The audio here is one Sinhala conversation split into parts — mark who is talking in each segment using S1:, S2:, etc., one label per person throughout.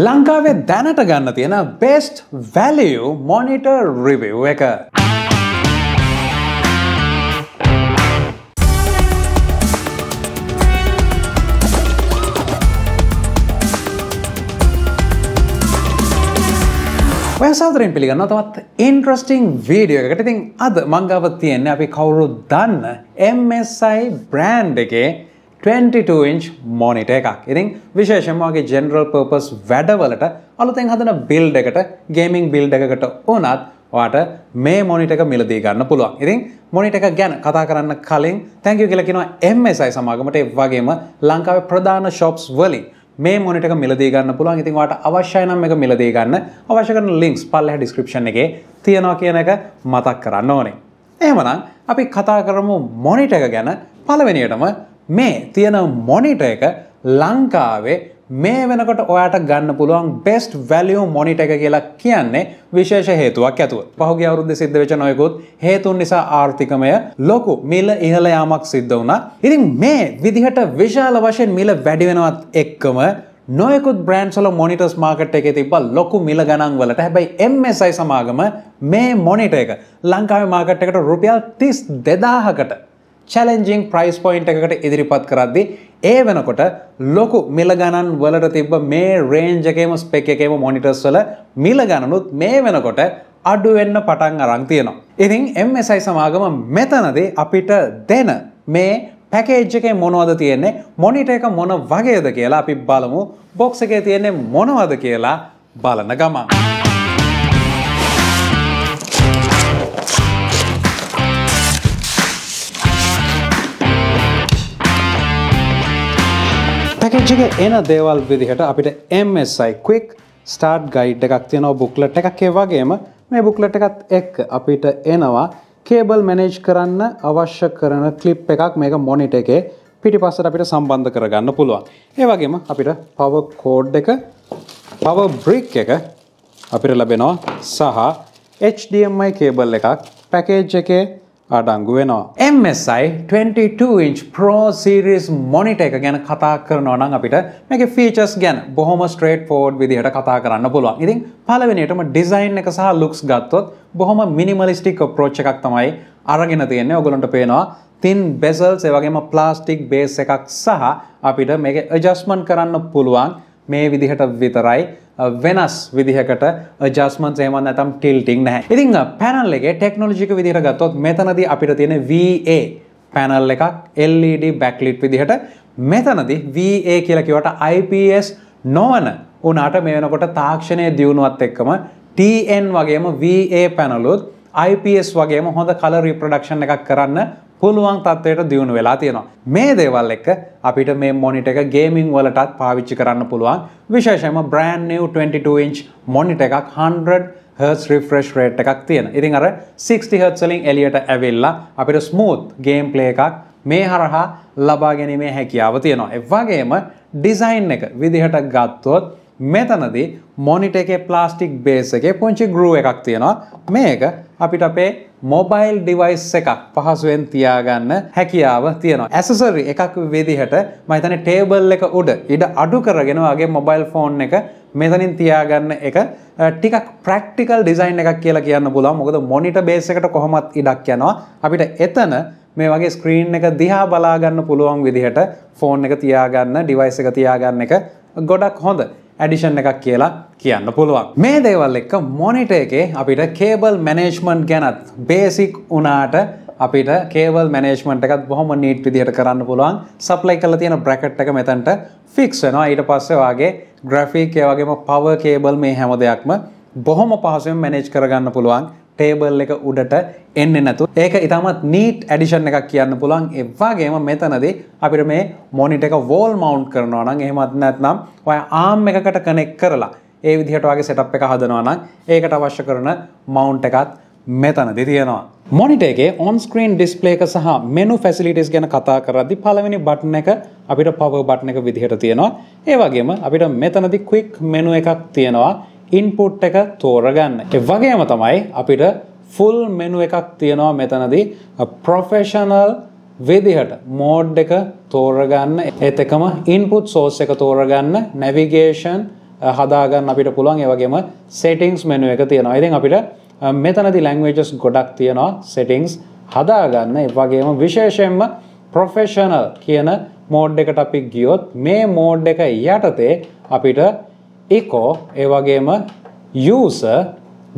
S1: ලංකාවේ දැනට ගන්න තියෙන best value monitor review එක. ඔය සාදරයෙන් පිළිගන්නවා තවත් interesting video එකකට. ඉතින් අද මං ගාව තියෙන්නේ අපි කවුරුත් දන්න MSI brand එකේ 22-inch monitor එකක්. ඉතින් විශේෂයෙන්ම වගේ general purpose වැඩවලට අලුතෙන් හදන build එකට gaming build එකකට උනත් ඔයාට මේ monitor එක මිලදී ගන්න පුළුවන්. ඉතින් monitor එක ගැන කතා කරන්න කලින් thank you කියලා කියනවා MSI සමාගමට. ඒ වගේම ලංකාවේ ප්‍රධාන shops වලින් මේ monitor එක මිලදී ගන්න පුළුවන්. ඉතින් ඔයාට අවශ්‍යයි නම් මේක මිලදී ගන්න අවශ්‍ය කරන links පල්ලෙහා description එකේ තියෙනවා කියන එක මතක් කරන්න ඕනේ. එහෙමනම් අපි කතා කරමු monitor එක ගැන. පළවෙනියටම මේ තියෙන monitor එක ලංකාවේ මේ වෙනකොට ඔයාට ගන්න පුළුවන් best value monitor එක කියලා කියන්නේ විශේෂ හේතුවක් ඇතුව. පහුගිය අවුරුද්දේ සිද්ධ වෙච්ච නොයෙකුත් හේතුන් නිසා ආර්ථිකමය ලොකු මිල ඉහළ යාමක් සිද්ධ වුණා. ඉතින් මේ විදිහට විශාල වශයෙන් මිල වැඩි වෙනවත් එක්කම නොයෙකුත් brands වල monitors market එකේ තිබ්බ ලොකු මිල ගණන් වලට හැබැයි MSI සමාගම මේ monitor එක ලංකාවේ market එකට රුපියල් 32000කට challenging price point එකකට ඉදිරිපත් කරද්දී ඒ වෙනකොට ලොකු මිල ගණන් වලට තිබ්බ මේ range එකේම spec එකේම monitors වල මිල ගණනුත් මේ වෙනකොට අඩු වෙන්න පටන් අරන් තියෙනවා. ඉතින් MSI සමාගම මෙතනදී අපිට දෙන මේ package එකේ මොනවද තියෙන්නේ, monitor එක මොන වගේද කියලා අපි බලමු. box එකේ තියෙන්නේ මොනවද කියලා බලන ගමන්. package එකේ එන දේවල් විදිහට අපිට MSI quick start guide එකක් තියෙනවා, booklet එකක්. ඒ වගේම මේ booklet එකත් එක්ක අපිට එනවා cable manage කරන්න අවශ්‍ය කරන clip එකක්. මේක monitor එකේ පිටිපස්සට අපිට සම්බන්ධ කරගන්න පුළුවන්. ඒ වගේම අපිට power cord එක, power brick එක අපිට ලැබෙනවා සහ HDMI cable එකක් package එකේ අඩංගු වෙනවා. MSI 22-inch Pro Series monitor එක ගැන කතා කරනවා නම් අපිට මේකේ features ගැන බොහොම straightforward විදිහට කතා කරන්න පුළුවන්. ඉතින් පළවෙනියටම design එක සහ looks ගත්තොත් බොහොම minimalistic approach එකක් තමයි අරගෙන තියෙන්නේ. ඔයගොල්ලන්ට පේනවා thin bezels, ඒ වගේම plastic base එකක් සහ අපිට මේක adjustment කරන්න පුළුවන් මේ විදිහට විතරයි. වෙනස් විදිහකට adjustments එහෙම නැත්නම් tilting නැහැ. ඉතින් panel එකේ technology එක විදිහට ගත්තොත් මෙතනදී අපිට තියෙන VA panel එකක් LED backlit විදිහට. මෙතනදී VA කියලා කිව්වට IPS නොවන උනාට මේ වෙනකොට තාක්ෂණයේ දියුණුවත් එක්කම TN වගේම VA panel උත් IPS වගේම හොඳ color reproduction එකක් කරන්න පුළුවන් තත්ත්වයට දියුණු වෙලා තියෙනවා. මේ දේවල් එක්ක අපිට මේ monitor එක gaming වලටත් පාවිච්චි කරන්න පුළුවන්. විශේෂයෙන්ම brand new 22-inch monitor එකක් 100 Hz refresh rate එකක් තියෙන. ඉතින් අර 60 Hz වලින් එළියට ඇවිල්ලා අපිට smooth gameplay එකක් මේ හරහා ලබා ගැනීමේ හැකියාව තියෙනවා. ඒ වගේම design එක විදිහට ගත්තොත් මෙතනදී monitor එකේ plastic base එකේ පුංචි groove එකක් තියෙනවා. මේක අපිට අපේ mobile device එකක් පහසුවෙන් තියාගන්න හැකියාව තියෙනවා. accessory එකක් විදිහට මම හිතන්නේ table එක උඩ ඉඩ අඩු කරගෙන වගේ mobile phone එක මෙතනින් තියාගන්න එක ටිකක් practical design එකක් කියලා කියන්න පුළුවන්. මොකද monitor base එකට කොහොමත් ඉඩක් යනවා. අපිට එතන මේ වගේ screen එක දිහා බලා ගන්න පුළුවන් විදිහට phone එක තියාගන්න, device එක තියාගන්න එක ගොඩක් හොඳ addition එකක් කියලා කියන්න පුළුවන්. මේ දේවල් එක්ක monitor එකේ අපිට cable management ගැනත් basic උනාට අපිට cable management එකත් බොහොම neat විදිහට කරන්න පුළුවන්. supply කරලා තියෙන bracket එක මෙතනට fix වෙනවා. ඊට පස්සේ වාගේ graphic ඒ වගේම power cable මේ හැම දෙයක්ම බොහොම පහසුවෙන් manage කරගන්න පුළුවන්. table එක උඩට එන්නේ නැතු. ඒක ඉතාමත් neat addition එකක් කියන්න පුළුවන්. ඒ වගේම මෙතනදී අපිට මේ monitor එක wall mount කරනවා නම් එහෙමත් නැත්නම් ඔය arm එකකට connect කරලා ඒ විදිහට වගේ setup එක හදනවා නම් ඒකට අවශ්‍ය කරන mount එකත් මෙතනදී තියෙනවා. monitor එකේ on screen display එක සහ menu facilities ගැන කතා කරද්දී පළවෙනි button එක අපිට power button එක විදිහට තියෙනවා. ඒ වගේම අපිට මෙතනදී quick menu එකක් තියෙනවා. input එක තෝරගන්න. ඒ වගේම තමයි අපිට full menu එකක් තියෙනවා මෙතනදී professional විදිහට mode එක තෝරගන්න. ඒත් එකම input source එක තෝරගන්න, navigation හදාගන්න අපිට පුළුවන්. ඒ වගේම settings menu එක තියෙනවා. ඉතින් අපිට මෙතනදී languages ගොඩක් තියෙනවා settings හදාගන්න. ඒ වගේම විශේෂයෙන්ම professional කියන mode එකට අපි ගියොත් මේ mode එක යටතේ අපිට eco ඒ වගේම user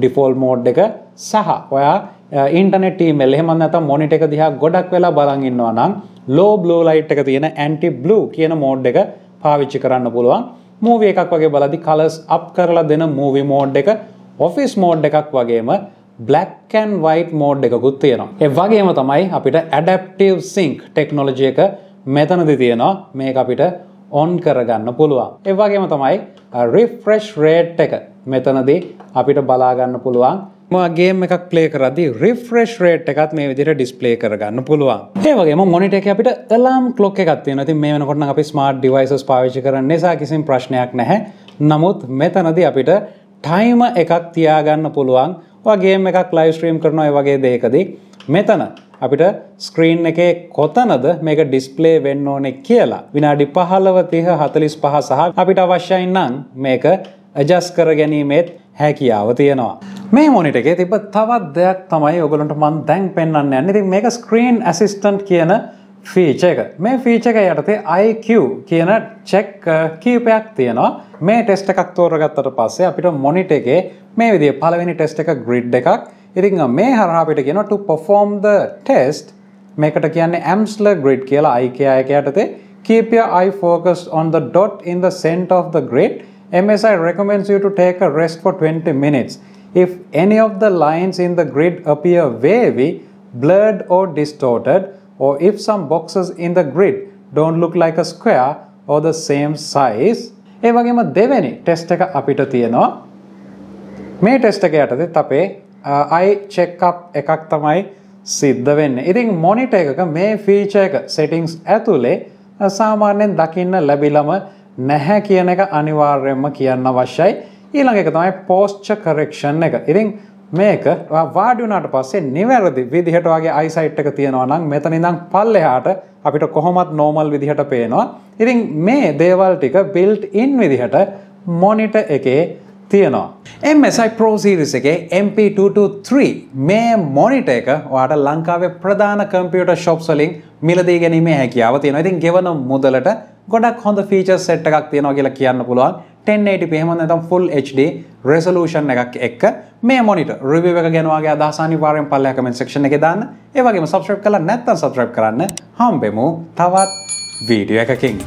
S1: default mode එක සහ ඔයා internet email එහෙම නැත්නම් monitor එක දිහා ගොඩක් වෙලා බලන් ඉන්නවා නම් low blue light එක තියෙන anti blue කියන mode එක පාවිච්චි කරන්න පුළුවන්. movie එකක් වගේ බලද්දි colors up කරලා දෙන movie mode එක, office mode එකක් වගේම black and white mode එකකුත් තියෙනවා. ඒ වගේම තමයි අපිට adaptive sync technology එක මෙතනදී තියෙනවා. මේක අපිට on කරගන්න පුළුවන්. ඒ වගේම තමයි refresh rate එක මෙතනදී අපිට බලා ගන්න පුළුවන්. ගේම් එකක් ප්ලේ කරද්දී refresh rate එකත් මේ විදිහට display කරගන්න පුළුවන්. ඒ වගේම monitor එකේ අපිට alarm clock එකක් තියෙනවා. ඉතින් මේ වෙනකොට නම් අපි smart devices පාවිච්චි කරන නිසා කිසිම ප්‍රශ්නයක් නැහැ. නමුත් මෙතනදී අපිට timer එකක් තියාගන්න පුළුවන්. ඔයා ගේම් එකක් live stream කරනවා ඒ වගේ දෙයකදී මෙතන අපිට screen එකේ කොතනද මේක display වෙන්න ඕනේ කියලා විනාඩි 15 30 45 සහ අපිට අවශ්‍යයි නම් මේක adjust කර ගැනීමෙත් හැකියාව තියෙනවා. මේ monitor එකේ තිබ්බ තවත් දෙයක් තමයි ඔයගොල්ලන්ට මම දැන් පෙන්වන්න යන්නේ. ඉතින් මේක screen assistant කියන feature එක. මේ feature එක යටතේ IQ කියන check කීපයක් තියෙනවා. මේ test එකක් තෝරගත්තට පස්සේ අපිට monitor එකේ මේ විදිහේ පළවෙනි test එක grid එකක්. ඉතින් මේ හරහා අපිට කියනවා to perform the test මේකට කියන්නේ Amsler grid කියලා IK එක යටතේ keep your eye focused on the dot in the center of the grid. MSI recommends you to take a rest for 20 minutes. If any of the lines in the grid appear wavy, blurred or distorted, or if some boxes in the grid don't look like a square or the same size. ඒ වගේම දෙවෙනි ටෙස්ට් එක අපිට තියෙනවා. මේ ටෙස්ට් එක යටතේ අපේ eye check up එකක් තමයි සිද්ධ වෙන්නේ. ඉතින් monitor එකක මේ feature එක settings ඇතුලේ සාමාන්‍යයෙන් දකින්න ලැබිලම නැහැ කියන එක අනිවාර්යයෙන්ම කියන්න අවශ්‍යයි. ඊළඟ එක තමයි posture correction එක. ඉතින් මේක වාඩි වුණාට පස්සේ නිවැරදි විදිහට වගේ eyesight එක තියනවා නම් මෙතන ඉඳන් පල්ලෙහාට අපිට කොහොමත් normal විදිහට පේනවා. ඉතින් මේ දේවල් ටික built in විදිහට monitor එකේ තියෙනවා. MSI Pro series එකේ MP223 මේ monitor එක ඔයාලට ලංකාවේ ප්‍රධාන computer shops වලින් මිලදී ගැනීමේ හැකියාව තියෙනවා. ඉතින් ගෙවන මුදලට ගොඩක් හොඳ feature set එකක් තියෙනවා කියලා කියන්න පුළුවන්. 1080p එහෙම නැත්නම් full HD resolution එකක් එක්ක මේ monitor review එක ගැන ඔයාගේ අදහස් අනිවාර්යෙන් පල්ලෙහා comment section එකේ දාන්න. ඒ වගේම subscribe කරලා නැත්නම් subscribe කරන්න. හම්බෙමු තවත් වීඩියෝ එකකින්.